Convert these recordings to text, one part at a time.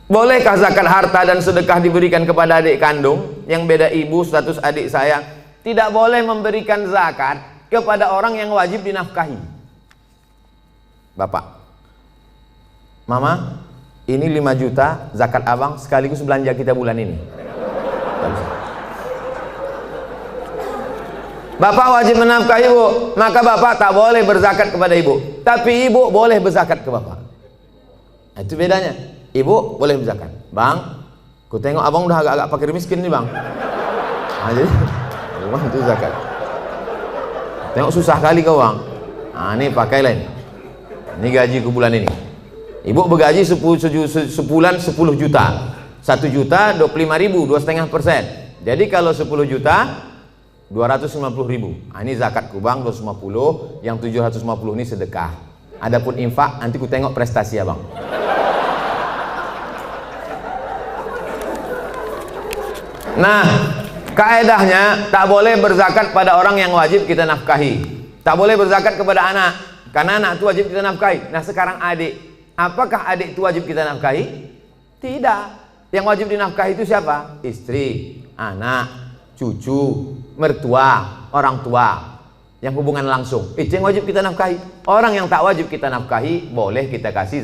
Bolehkah zakat harta dan sedekah diberikan kepada adik kandung yang beda ibu, status adik saya? Tidak boleh memberikan zakat kepada orang yang wajib dinafkahi. Bapak, Mama, ini 5 juta zakat abang sekaligus belanja kita bulan ini. Bapak wajib menafkahi ibu, maka bapak tak boleh berzakat kepada ibu, tapi ibu boleh berzakat ke bapak. Itu bedanya. Ibu boleh berzakat. Bang, ku tengok abang udah agak-agak fakir miskin nih bang. Nah, jadi bang itu zakat. Tengok susah kali kau bang. Nah, ini pakai lain. Ini gaji ku bulan ini. Ibu bergaji sebulan 10 juta. 1 juta 25.000, 2,5%. Jadi kalau 10 juta 250.000. Nah, ini zakat ku bang 250, yang 750 ini sedekah. Adapun infak nanti ku tengok prestasi abang. Nah, kaedahnya tak boleh berzakat pada orang yang wajib kita nafkahi. Tak boleh berzakat kepada anak, karena anak itu wajib kita nafkahi. Nah, sekarang adik, apakah adik itu wajib kita nafkahi? Tidak. Yang wajib dinafkahi itu siapa? Istri, anak, cucu, mertua, orang tua, yang hubungan langsung. Itu yang wajib kita nafkahi. Orang yang tak wajib kita nafkahi boleh kita kasih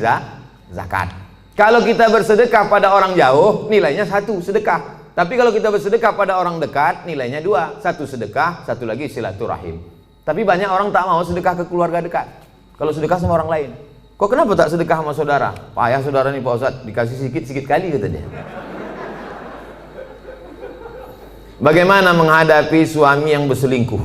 zakat. Kalau kita bersedekah pada orang jauh, nilainya 1 sedekah. Tapi kalau kita bersedekah pada orang dekat, nilainya 2. 1 sedekah, 1 lagi silaturahim. Tapi banyak orang tak mau sedekah ke keluarga dekat. Kalau sedekah sama orang lain. Kok kenapa tak sedekah sama saudara? Payah saudara nih Pak Ustadz, dikasih sikit-sikit kali kata dia. Bagaimana menghadapi suami yang berselingkuh?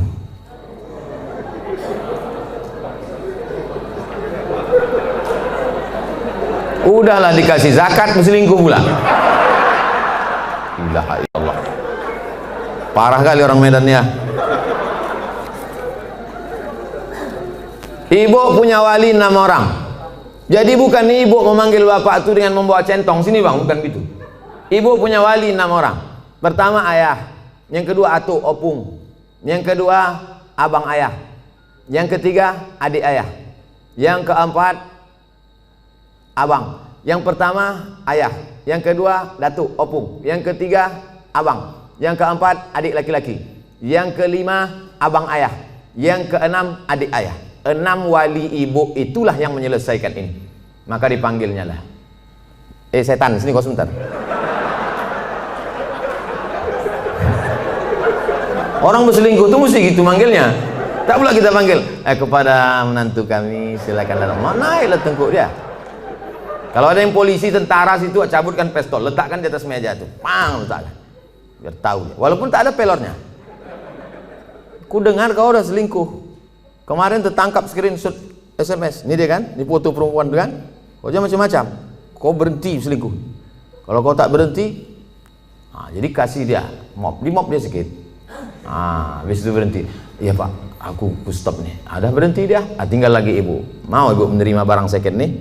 Udahlah dikasih zakat, berselingkuh pula. Ilaha illallah. Parah kali orang Medan ya. Ibu punya wali 6 orang. Jadi bukan ibu memanggil bapak itu dengan membawa centong sini bang, bukan gitu. Ibu punya wali 6 orang. Pertama ayah, yang kedua atuk opung, yang kedua abang ayah, yang ketiga adik ayah, yang keempat abang. Yang pertama ayah, yang kedua datuk opung, yang ketiga abang, yang keempat adik laki-laki, yang kelima abang ayah, yang keenam adik ayah. 6 wali ibu itulah yang menyelesaikan ini. Maka dipanggilnya lah, setan sini kau sebentar. Orang berselingkuh itu mesti gitu manggilnya. Tak pula kita panggil kepada menantu kami silakan datang. Mana lah tengkuk dia. Kalau ada yang polisi, tentara situ, cabutkan pistol, letakkan di atas meja tuh, pang, letakkan, biar tahu dia. Walaupun tak ada pelornya. Ku dengar kau udah selingkuh. Kemarin tertangkap screenshot SMS. Ini dia kan, ini foto perempuan tuh kan. Kau jangan macam-macam. Kau berhenti selingkuh. Kalau kau tak berhenti, nah, jadi kasih dia mop, di mop dia sikit. Nah, habis itu berhenti. Iya pak, aku stop nih. Ada berhenti dia. Tinggal lagi ibu. Mau ibu menerima barang second nih?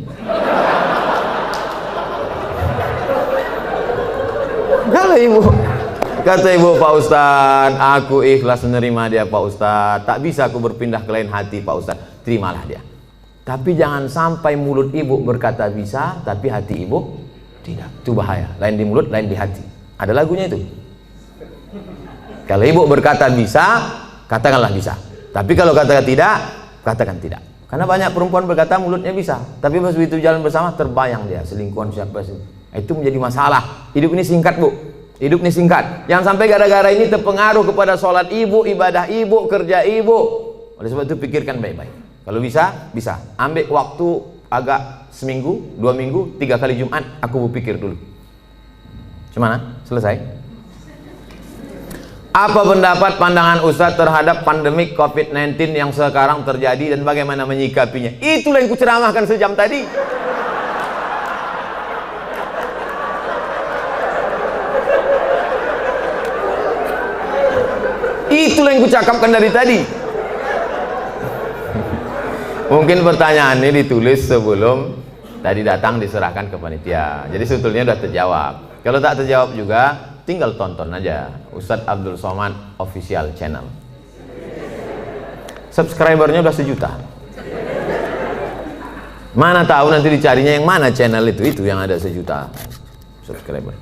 Kalau ibu, kata ibu, Pak Ustadz, aku ikhlas menerima dia Pak Ustadz. Tak bisa aku berpindah ke lain hati Pak Ustadz. Terimalah dia. Tapi jangan sampai mulut ibu berkata bisa, tapi hati ibu tidak. Itu bahaya. Lain di mulut, lain di hati. Ada lagunya itu. Kalau ibu berkata bisa, katakanlah bisa. Tapi kalau katakan tidak, katakan tidak. Karena banyak perempuan berkata mulutnya bisa, tapi pas begitu jalan bersama terbayang dia selingkuhan siapa sih. Itu menjadi masalah. Hidup ini singkat bu, hidup ini singkat. Jangan sampai gara-gara ini terpengaruh kepada sholat ibu, ibadah ibu, kerja ibu. Oleh sebab itu pikirkan baik-baik. Kalau bisa, bisa. Ambil waktu agak seminggu, 2 minggu, 3 kali Jumat. Aku berpikir dulu. Gimana? Selesai. Apa pendapat pandangan Ustadz terhadap pandemik COVID-19 yang sekarang terjadi dan bagaimana menyikapinya? Itulah yang kuceramahkan sejam tadi. Itulah yang kucakapkan dari tadi. Mungkin pertanyaan ini ditulis sebelum tadi datang diserahkan ke panitia. Jadi sebetulnya sudah terjawab. Kalau tak terjawab juga, tinggal tonton aja Ustadz Abdul Somad Official Channel. Subscribernya udah 1 juta. Mana tahu nanti dicarinya yang mana channel itu yang ada 1 juta. subscriber.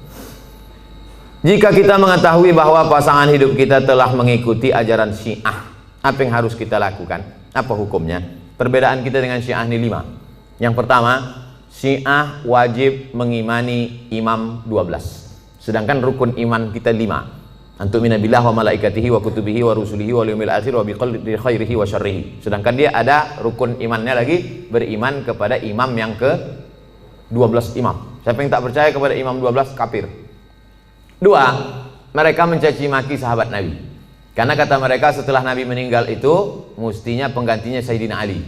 Jika kita mengetahui bahwa pasangan hidup kita telah mengikuti ajaran Syiah, apa yang harus kita lakukan? Apa hukumnya? Perbedaan kita dengan Syiah ini 5. Yang pertama, Syiah wajib mengimani imam 12. Sedangkan rukun iman kita 5. Antumina billah wa malaikatihi wa kutubihi wa rusulihi wa yaumil akhir wa biqadri khairihi wa syarrihi. Sedangkan dia ada rukun imannya lagi, beriman kepada imam yang ke 12 imam. Siapa yang tak percaya kepada imam 12 kafir. 2, mereka mencaci maki sahabat Nabi. Karena kata mereka setelah Nabi meninggal itu mestinya penggantinya Sayyidina Ali.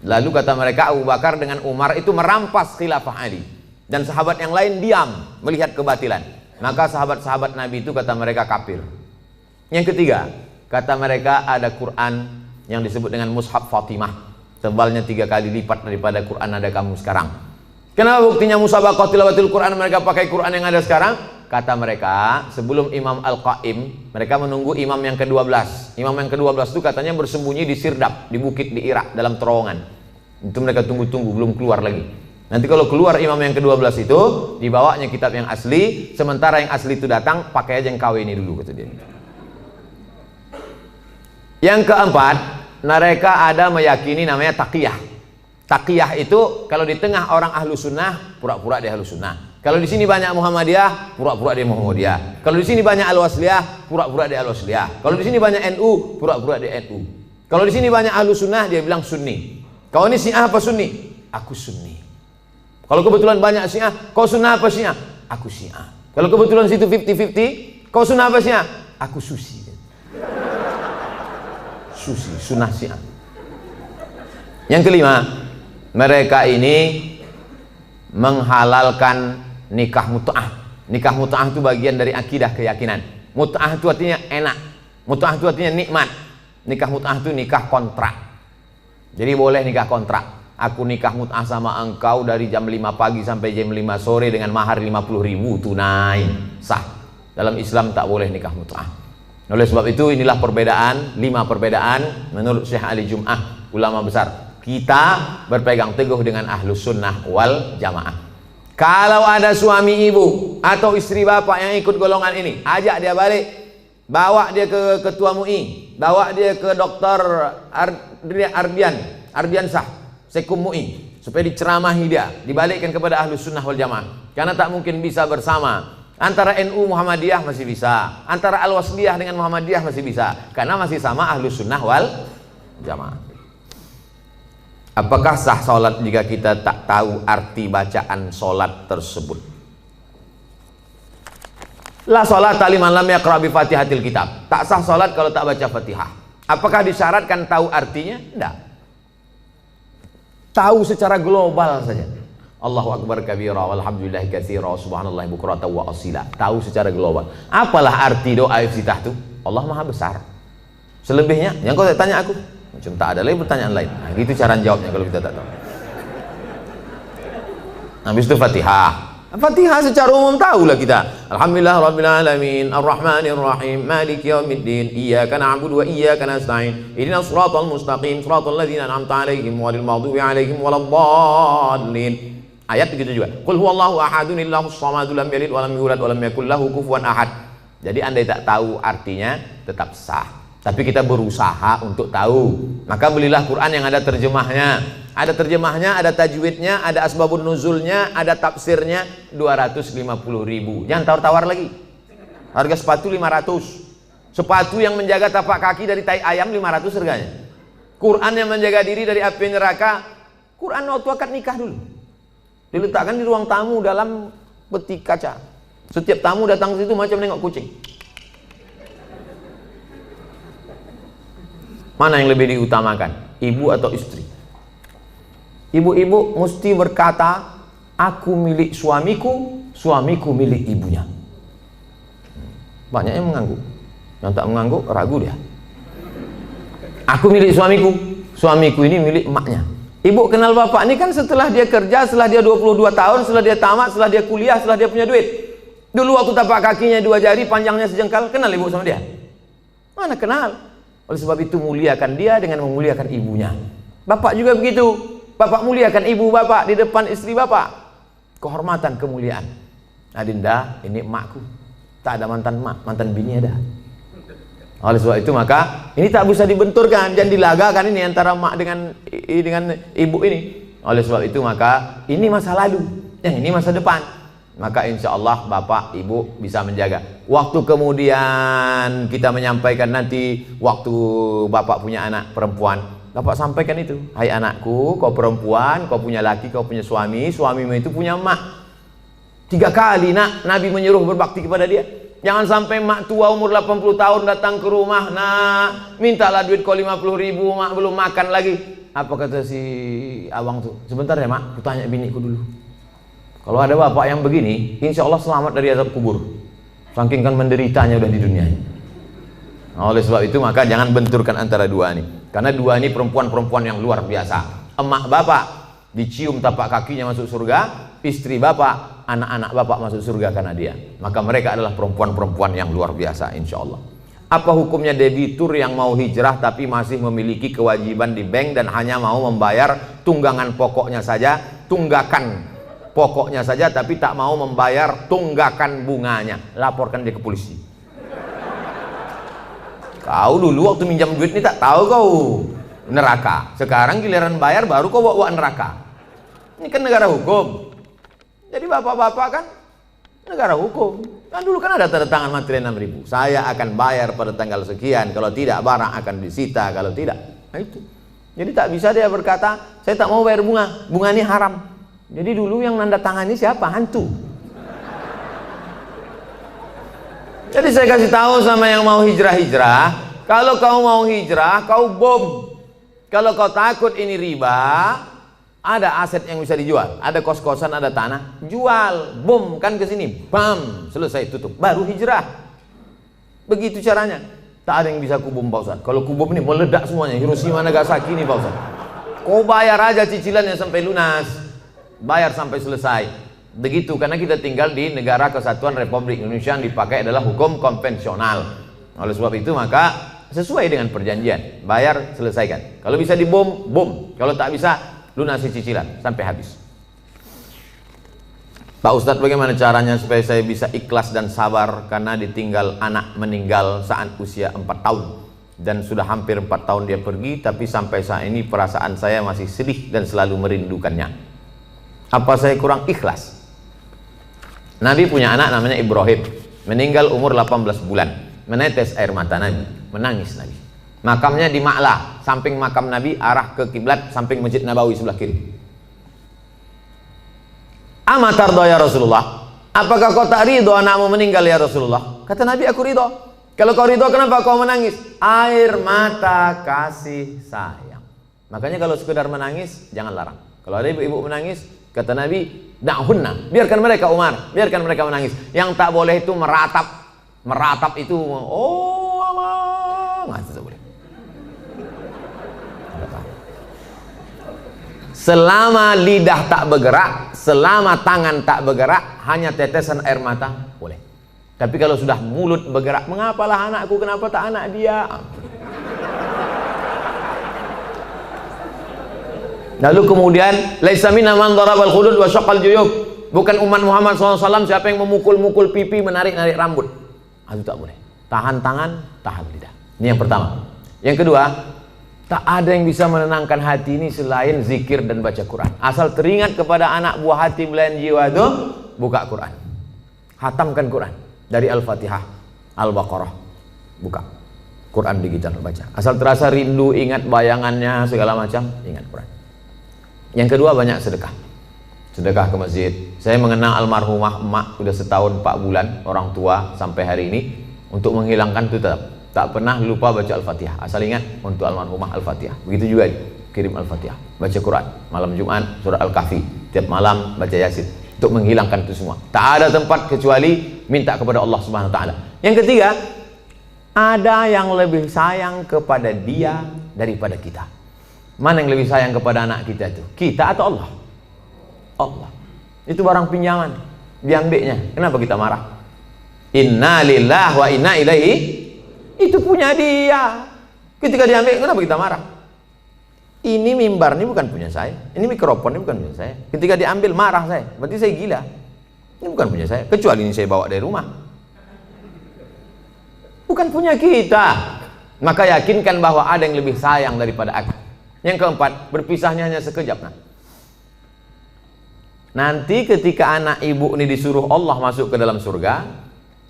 Lalu kata mereka Abu Bakar dengan Umar itu merampas khilafah Ali. Dan sahabat yang lain diam melihat kebatilan. Maka sahabat-sahabat Nabi itu kata mereka kafir. Yang ketiga, kata mereka ada Quran yang disebut dengan Mushaf Fatimah, tebalnya 3 kali lipat daripada Quran ada kamu sekarang. Kenapa buktinya musabaqah tilawatil Quran mereka pakai Quran yang ada sekarang? Kata mereka sebelum Imam Al-Qaim mereka menunggu imam yang ke-12. Imam yang ke-12 itu katanya bersembunyi di Sirdab, di bukit di Irak, dalam terowongan. Itu mereka tunggu-tunggu belum keluar lagi. Nanti kalau keluar imam yang ke-12 itu dibawanya kitab yang asli, sementara yang asli itu datang pakai aja yang KW ini dulu, kata dia. Yang keempat, mereka ada meyakini namanya taqiyah. Taqiyah itu kalau di tengah orang ahlu sunnah pura-pura dia ahlu sunnah. Kalau di sini banyak Muhammadiyah, pura-pura dia Muhammadiyah. Kalau di sini banyak Al-Wasliyah, pura-pura dia Al-Wasliyah. Kalau di sini banyak NU, pura-pura dia NU. Kalau di sini banyak ahlu sunnah, dia bilang Sunni. Kau ini Syiah apa Sunni? Aku Sunni. Kalau kebetulan banyak Syiah, kau sunnah apa Syiah? Aku Syiah. Kalau kebetulan situ 50-50, kau sunnah apa Syiah? Aku Susi. Susi, sunnah Syiah. Yang kelima, mereka ini menghalalkan nikah mut'ah. Nikah mut'ah itu bagian dari akidah keyakinan. Mut'ah itu artinya enak. Mut'ah itu artinya nikmat. Nikah mut'ah itu nikah kontrak. Jadi boleh nikah kontrak. Aku nikah mut'ah sama engkau dari jam 5 pagi sampai jam 5 sore dengan mahar 50.000 tunai, sah. Dalam Islam tak boleh nikah mut'ah. Oleh sebab itu inilah perbedaan, 5 perbedaan menurut Syekh Ali Jum'ah, ulama besar. Kita berpegang teguh dengan ahlus sunnah wal jamaah. Kalau ada suami ibu atau istri bapak yang ikut golongan ini, ajak dia balik, bawa dia ke ketua MUI, bawa dia ke dokter Ardiansah Sekum MUI, supaya diceramahi dia, dibalikkan kepada ahlus sunnah wal jamaah. Karena tak mungkin bisa bersama. Antara NU Muhammadiyah masih bisa, antara Al-Wasliyah dengan Muhammadiyah masih bisa, karena masih sama ahlus sunnah wal jamaah. Apakah sah sholat jika kita tak tahu arti bacaan sholat tersebut? La sholat liman lam yaqra bi fatihatil kitab. Tak sah sholat kalau tak baca Fatihah. Apakah disyaratkan tahu artinya? Tidak. Tahu secara global saja. Allahu akbar kabira walhamdulillahi katsira subhanallahi bukratan wa asila. Tahu secara global. Apalah arti doa iftitah itu? Allah Maha besar. Selebihnya yang kau tanya aku, macam tak ada lagi pertanyaan lain. Nah, gitu cara jawabnya kalau kita tak tahu. Habis itu Fatihah. Fatihah secara umum tahulah kita. Alhamdulillah rabbil alamin arrahmanir rahim maliki yaumiddin iyyaka na'budu wa iyyaka nasta'in ihdinas siratal mustaqim siratal ladzina an'amta 'alaihim ghairil maghdubi 'alaihim waladdallin. Ayat begitu juga. Qul huwallahu ahadun illahus samad lam yalid wa lam yulad wa lam yakul lahu kufuwan ahad. Jadi andai tak tahu artinya tetap sah. Tapi kita berusaha untuk tahu. Maka belilah Quran yang ada terjemahnya. Ada terjemahnya, ada tajwidnya, ada asbabun nuzulnya, ada tafsirnya. 250.000. Jangan tawar-tawar lagi. Harga sepatu 500. Sepatu yang menjaga tapak kaki dari tai ayam 500 harganya. Quran yang menjaga diri dari api neraka. Quran waktu akad nikah dulu diletakkan di ruang tamu dalam peti kaca. Setiap tamu datang ke situ macam nengok kucing. Mana yang lebih diutamakan, ibu atau istri? Ibu-ibu mesti berkata, aku milik suamiku, suamiku milik ibunya. Banyak yang mengangguk. Yang tak mengangguk ragu dia. Aku milik suamiku, suamiku ini milik emaknya. Ibu kenal bapak ini kan setelah dia kerja, setelah dia 22 tahun, setelah dia tamat, setelah dia kuliah, setelah dia punya duit. Dulu waktu tapak kakinya 2 jari, panjangnya sejengkal, kenal ibu sama dia? Mana kenal? Oleh sebab itu muliakan dia dengan memuliakan ibunya. Bapak juga begitu. Bapak muliakan ibu bapak di depan istri bapak. Kehormatan, kemuliaan. Adinda, ini emakku. Tak ada mantan emak, mantan bini ada. Oleh sebab itu maka ini tak bisa dibenturkan, jangan dilagakan ini antara emak dengan ibu ini. Oleh sebab itu maka ini masa lalu, yang ini masa depan. Maka insya Allah bapak ibu bisa menjaga. Waktu kemudian kita menyampaikan nanti waktu bapak punya anak perempuan, bapak sampaikan itu, hai anakku, kau perempuan, kau punya laki, kau punya suami, suamimu itu punya emak. 3 kali nak Nabi menyuruh berbakti kepada dia. Jangan sampai mak tua umur 80 tahun datang ke rumah, nak mintalah duit kau 50.000, mak belum makan lagi. Apa kata si abang tuh? Sebentar ya mak, aku tanya biniku dulu. Kalau ada bapak yang begini, insya Allah selamat dari azab kubur. Saking kan menderitanya udah di dunia. Nah, oleh sebab itu maka jangan benturkan antara dua ini. Karena dua ini perempuan-perempuan yang luar biasa. Emak bapak dicium tapak kakinya masuk surga, istri bapak, anak-anak bapak masuk surga karena dia. Maka mereka adalah perempuan-perempuan yang luar biasa insya Allah. Apa hukumnya debitur yang mau hijrah tapi masih memiliki kewajiban di bank dan hanya mau membayar tunggangan pokoknya saja, tunggakan pokoknya saja tapi tak mau membayar tunggakan bunganya? Laporkan dia ke polisi. Kau dulu waktu minjam duit ini tak tahu kau neraka, sekarang giliran bayar baru kau bawa neraka. Ini kan negara hukum. Jadi bapak-bapak kan negara hukum. Kan dulu kan ada tanda tangan materi 6.000. Saya akan bayar pada tanggal sekian, kalau tidak barang akan disita, kalau tidak. Nah itu. Jadi tak bisa dia berkata, saya tak mau bayar bunga, bunga ini haram. Jadi dulu yang nanda tangan ini siapa? Hantu. Jadi saya kasih tahu sama yang mau hijrah-hijrah, kalau kau mau hijrah, kau bom. Kalau kau takut ini riba, ada aset yang bisa dijual, ada kos-kosan, ada tanah, jual, bom kan ke sini, bam, selesai tutup, baru hijrah. Begitu caranya. Tak ada yang bisa kubom Pak Ustaz. Kalau kubom ini meledak semuanya, Hiroshima Nagasaki ini Pak Ustaz. Kau bayar aja cicilannya sampai lunas, bayar sampai selesai. Begitu, karena kita tinggal di negara kesatuan Republik Indonesia yang dipakai adalah hukum konvensional. Oleh sebab itu maka sesuai dengan perjanjian, bayar selesaikan. Kalau bisa dibom, bom. Kalau tak bisa, lunasi cicilan sampai habis. Pak Ustadz, bagaimana caranya supaya saya bisa ikhlas dan sabar karena ditinggal anak meninggal saat usia 4 tahun dan sudah hampir 4 tahun dia pergi, tapi sampai saat ini perasaan saya masih sedih dan selalu merindukannya. Apa saya kurang ikhlas? Nabi punya anak namanya Ibrahim, meninggal umur 18 bulan, menetes air mata Nabi, menangis Nabi. Makamnya di Ma'la, samping makam Nabi, arah ke kiblat, samping Masjid Nabawi sebelah kiri. Amatardo ya Rasulullah, apakah kau tak ridho anakmu meninggal ya Rasulullah? Kata Nabi, aku ridho. Kalau kau ridho, kenapa kau menangis? Air mata kasih sayang. Makanya kalau sekedar menangis, jangan larang. Kalau ada ibu-ibu menangis, kata Nabi, da'hunna, biarkan mereka Umar, biarkan mereka menangis. Yang tak boleh itu meratap. Meratap itu, oh Allah, nggak boleh. Selama lidah tak bergerak, selama tangan tak bergerak, hanya tetesan air mata boleh. Tapi kalau sudah mulut bergerak, mengapalah anakku, kenapa tak anak dia? Lalu kemudian, laisa minna man darabal khudud wa syaqqal juyub. Bukan umat Muhammad SAW siapa yang memukul-mukul pipi, menarik-narik rambut. Itu tak boleh. Tahan tangan, tahan lidah. Ini yang pertama. Yang kedua, tak ada yang bisa menenangkan hati ini selain zikir dan baca Quran. Asal teringat kepada anak buah hati belayan jiwa itu, buka Quran. Hatamkan Quran dari Al-Fatihah, Al-Baqarah. Buka Quran digital baca. Asal terasa rindu, ingat bayangannya segala macam, ingat Quran. Yang kedua, banyak sedekah. Sedekah ke masjid. Saya mengenal almarhumah emak sudah setahun 4 bulan, orang tua sampai hari ini. Untuk menghilangkan itu tetap tak pernah lupa baca Al-Fatihah. Asal ingat untuk almarhumah Al-Fatihah. Begitu juga kirim Al-Fatihah, baca Quran, malam Jumat surah Al-Kahfi, tiap malam baca Yasin, untuk menghilangkan itu semua. Tak ada tempat kecuali minta kepada Allah Subhanahu wa taala. Yang ketiga, ada yang lebih sayang kepada dia daripada kita. Mana yang lebih sayang kepada anak kita itu? Kita atau Allah? Allah. Itu barang pinjaman, diambilnya. Kenapa kita marah? Inna lillahi wa inna ilaihi, itu punya dia. Ketika diambil, kenapa kita marah? Ini mimbar ini bukan punya saya, ini mikrofon ini bukan punya saya. Ketika diambil marah saya, berarti saya gila. Ini bukan punya saya, kecuali ini saya bawa dari rumah. Bukan punya kita. Maka yakinkan bahwa ada yang lebih sayang daripada aku. Yang keempat, berpisahnya hanya sekejap. Nanti ketika anak ibu ini disuruh Allah masuk ke dalam surga,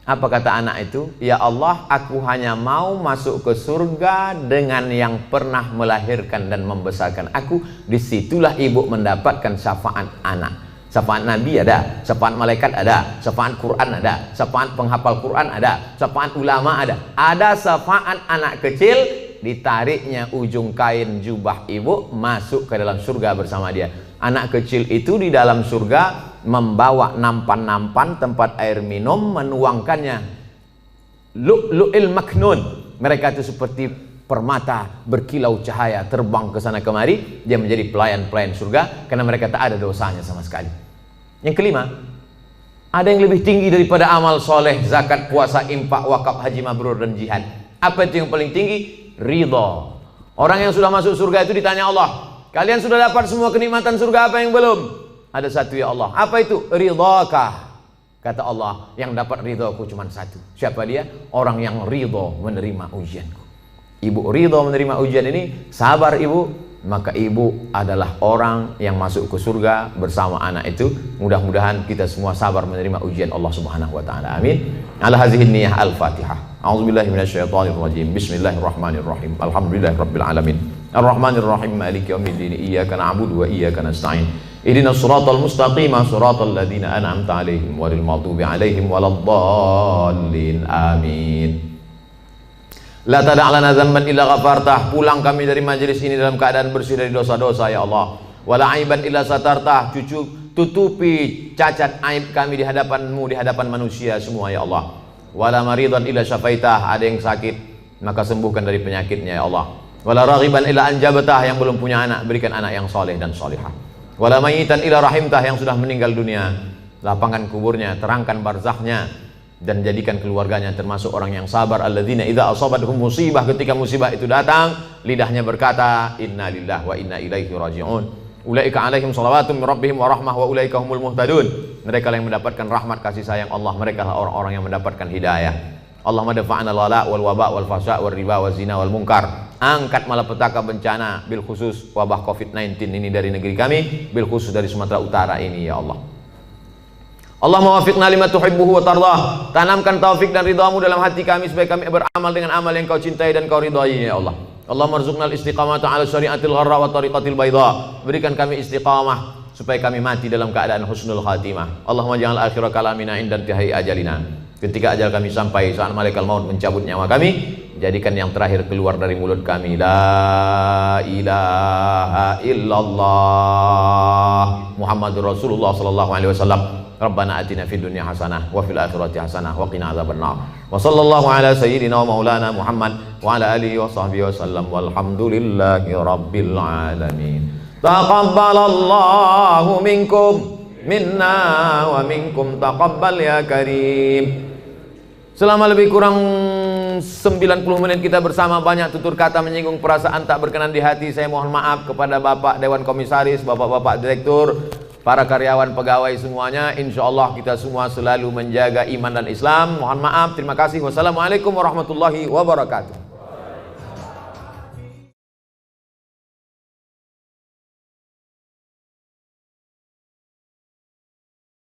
apa kata anak itu? Ya Allah, aku hanya mau masuk ke surga dengan yang pernah melahirkan dan membesarkan aku. Disitulah ibu mendapatkan syafaat anak. Syafaat Nabi ada, syafaat malaikat ada, syafaat Quran ada, syafaat penghafal Quran ada, syafaat ulama ada. Ada syafaat anak kecil, ditariknya ujung kain jubah ibu masuk ke dalam surga bersama dia. Anak kecil itu di dalam surga membawa nampan-nampan tempat air minum, menuangkannya lu'lu'il maknun. Mereka itu seperti permata berkilau cahaya terbang ke sana kemari. Dia menjadi pelayan-pelayan surga karena mereka tak ada dosanya sama sekali. Yang kelima, ada yang lebih tinggi daripada amal soleh, zakat, puasa, infak, wakaf, haji mabrur dan jihad. Apa itu yang paling tinggi? Ridha. Orang yang sudah masuk surga itu ditanya Allah, kalian sudah dapat semua kenikmatan surga, apa yang belum? Ada satu ya Allah. Apa itu? Ridhakah? Kata Allah, yang dapat ridhaku cuma satu. Siapa dia? Orang yang ridha menerima ujianku. Ibu ridha menerima ujian ini, sabar ibu, maka ibu adalah orang yang masuk ke surga bersama anak itu. Mudah-mudahan kita semua sabar menerima ujian Allah Subhanahu wa taala. Amin. Ala hadhihi niyyah al-Fatihah. A'udzubillahi minasyaitonir rajim. Bismillahirrahmanirrahim. Alhamdulillahirabbil alamin. Arrahmanirrahim. Maliki yaumiddin. Iyyaka na'budu wa iyyaka nasta'in. Ihdinas siratal mustaqim, siratal ladzina an'amta 'alaihim ghairil maghdubi 'alaihim waladdallin. Amin. La tada'lana dzamban illa ghafartah. Pulang kami dari majelis ini dalam keadaan bersih dari dosa-dosa ya Allah. Wala aiban illa satartah. Tutupi cacat aib kami di hadapan-Mu, di hadapan manusia semua ya Allah. Wala maridan illa syafaitah. Ada yang sakit, maka sembuhkan dari penyakitnya ya Allah. Wala raghiban illa anjabatah. Yang belum punya anak, berikan anak yang soleh dan solihah. Wala mayitan illa rahimtah. Yang sudah meninggal dunia, lapangkan kuburnya, terangkan barzahnya, dan jadikan keluarganya termasuk orang yang sabar. Alladzina idza asabatuhum musibah. Ketika musibah itu datang, lidahnya berkata inna lillahi wa inna ilaihi raji'un. Ulaika alaihim shalawatun min rabbihim wa rahmah wa ulaika humul muhtadun. Mereka yang mendapatkan rahmat kasih sayang Allah, mereka lah orang-orang yang mendapatkan hidayah. Allahumma dafa'na al-wala wal waba wal fasha wal riba wal zina wal munkar. Angkat malapetaka bencana, bil khusus wabah COVID-19 ini dari negeri kami, bil khusus dari Sumatera Utara ini ya Allah. Allahumma wafiqna lima tuhibbuhu wa tardah. Tanamkan taufik dan ridhamu dalam hati kami supaya kami beramal dengan amal yang Kau cintai dan Kau ridhai ya Allah. Allahumma rzuqnal istiqamata ala syariatil gharra wa tariqatil bayda. Berikan kami istiqamah supaya kami mati dalam keadaan husnul khatimah. Allahumma ja'al akhira kalamina inda intihai ajalina. Ketika ajal kami sampai, saat malaikat maut mencabut nyawa kami, jadikan yang terakhir keluar dari mulut kami la ilaha illallah Muhammadur Rasulullah sallallahu alaihi wasallam. Rabbana atina fid dunya hasanah wa fil akhirati hasanah wa qina adzabannar. Wa sallallahu ala sayyidina wa maulana Muhammad wa ala alihi wa sahbihi wasallam walhamdulillahi rabbil alamin. Taqabbalallahu minkum minna wa minkum taqabbal ya karim. Selama lebih kurang 90 menit kita bersama, banyak tutur kata menyinggung perasaan tak berkenan di hati. Saya mohon maaf kepada Bapak Dewan Komisaris, Bapak-bapak Direktur, para karyawan pegawai semuanya. Insya Allah kita semua selalu menjaga iman dan Islam. Mohon maaf, terima kasih. Wassalamualaikum warahmatullahi wabarakatuh.